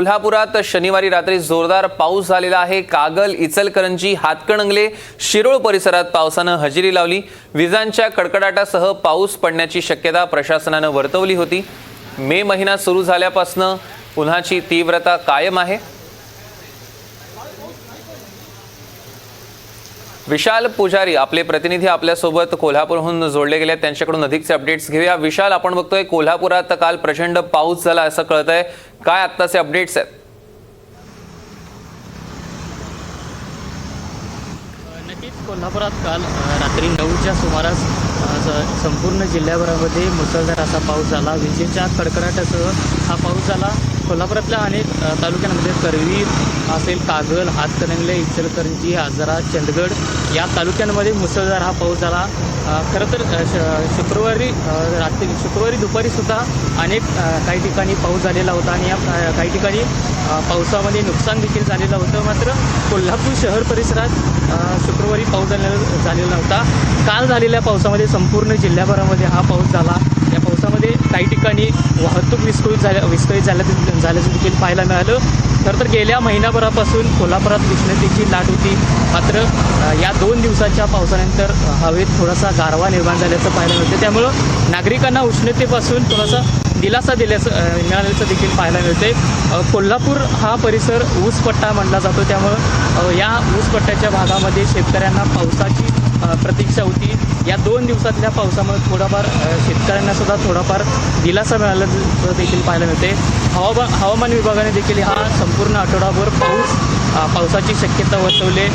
कोल्हापुरात शनिवारी रात्री जोरदार पाऊस झालेला आहे। कागल, इचलकरंजी, हातकणंगले, शिरोळ परिसरात पावसानं हजेरी लावली। विजांच्या कडकडाटासह पाऊस पडण्याची शक्यता प्रशासनानं वर्तवली होती। मे महिना सुरू झाल्यापासून उन्हाची तीव्रता कायम आहे। विशाल पुजारी आपले प्रतिनिधी आपल्यासोबत कोल्हापूरहून जोडले गेले, त्यांच्याकडून अधिकचे अपडेट्स घेऊया। विशाल, आपण बघतोय कोल्हापुरात काल प्रचंड पाऊस झाला असं कळतंय, काय आत्ताचे अपडेट्स आहेत? नक्कीच कोल्हापुरात काल रात्री 9च्या सुमारास संपूर्ण जिल्ह्याभरामध्ये मुसळधार असा पाऊस झाला। विजेच्या कडकडाटासह हा पाऊस झाला। कोल्हापुरातल्या अनेक तालुक्यांमध्ये करवीर असेल, कागल, हातकणंगले, इचलकरंजी, आजरा, चंदगड या तालुक्यांमध्ये मुसळधार हा पाऊस झाला। खरं तर शुक्रवारी दुपारीसुद्धा अनेक काही ठिकाणी पाऊस झालेला होता आणि या काही ठिकाणी पावसामध्ये नुकसान देखील झालेलं होतं। मात्र कोल्हापूर शहर परिसरात शुक्रवारी पाऊस झालेला नव्हता। काल झालेल्या पावसामध्ये संपूर्ण जिल्ह्याभरामध्ये हा पाऊस झाला। या पावसामध्ये काही ठिकाणी वाहतूक विस्कळीत झाल्याचं देखील पाहायला मिळालं। खरं तर गेल्या महिनाभरापासून कोल्हापुरात उष्णतेची लाट होती। मात्र या 2 दिवसाच्या पावसानंतर हवेत थोडासा गारवा निर्माण झाल्याचं पाहायला मिळतं। त्यामुळं नागरिकांना उष्णतेपासून थोडासा दिलासा मिळाल्याचं देखील पाहायला मिळते। कोल्हापूर हा परिसर ऊसपट्टा म्हटला जातो, त्यामुळं या ऊसपट्ट्याच्या भागामध्ये शेतकऱ्यांना पावसाची प्रतीक्षा होती। या 2 दिवसातल्या पावसामुळे थोडाफार शेतकऱ्यांना सुद्धा थोडाफार दिलासा मिळाल्याचं देखील पाहायला मिळते। हवामान विभागाने देखील हा संपूर्ण आठवडाभर पावसाची शक्यता वर्तवली।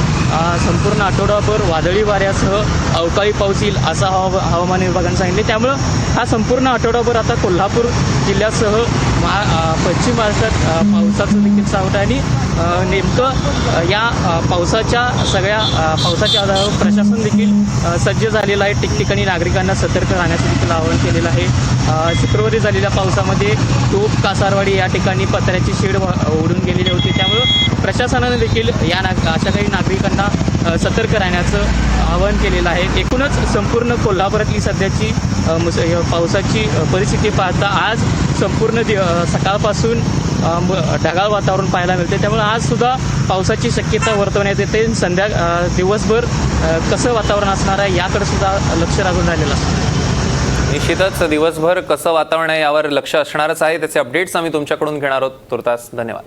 संपूर्ण आठवडाभर वादळी वाऱ्यासह अवकाळी पाऊस येईल असं हवामान विभागाने सांगितले। त्यामुळं हा संपूर्ण आठवडाभर आता कोल्हापूर जिल्ह्यासह पश्चिम महाराष्ट्रात पावसाचं देखील सावट आहे आणि नेमकं या पावसाच्या आधारावर प्रशासन देखील सज्ज झालेलं आहे। ठिकठिकाणी नागरिकांना सतर्क राहण्याचं देखील आवाहन केलेलं आहे। शुक्रवारी झालेल्या पावसामध्ये तोप, कासारवाडी या ठिकाणी पत्र्याची शेड उडून गेलेली होती। त्यामुळं प्रशासनाने देखील अशा काही नागरिकांना सतर्क राहण्याचं आवाहन केलेलं आहे। एकूणच संपूर्ण कोल्हापुरातली सध्याची पावसाची परिस्थिती पाहता आज संपूर्ण सकाळपासून ढगाळ वातावरण पाहायला मिळते। त्यामुळे आज सुद्धा पावसाची शक्यता वर्तवण्यात येते। दिवसभर कसं वातावरण असणार आहे याकडे सुद्धा लक्ष लागून राहिलेलं असतं। निश्चितच दिवसभर कसं वातावरण आहे यावर लक्ष असणारच आहे। त्याचे अपडेट्स आम्ही तुमच्याकडून घेणार आहोत। तुर्तास धन्यवाद।